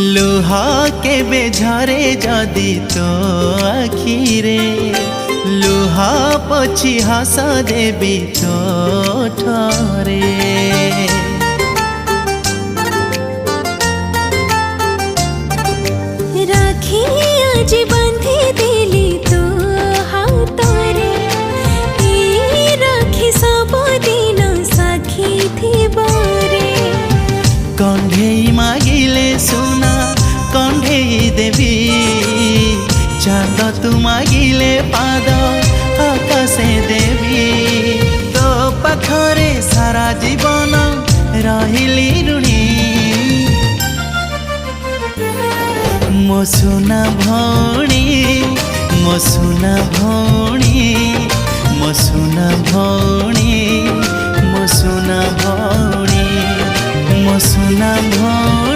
लुह केबे झरे जदि तो आखिरे लुह पछी हस देबी तो ठरे। राखी आज बांधी देली तो हाथरे राखी सब दिन साखी थी कंढेई मागिले सुना कंढेई देवी चांद तू मागिले पाद आकाशे देवी तो पाखरे सारा जीवन रहिली ऋणी मो सुना भौणी मो सुना भौणी मो सुना भौणी मो सुना भौणी मो सुना भौणी।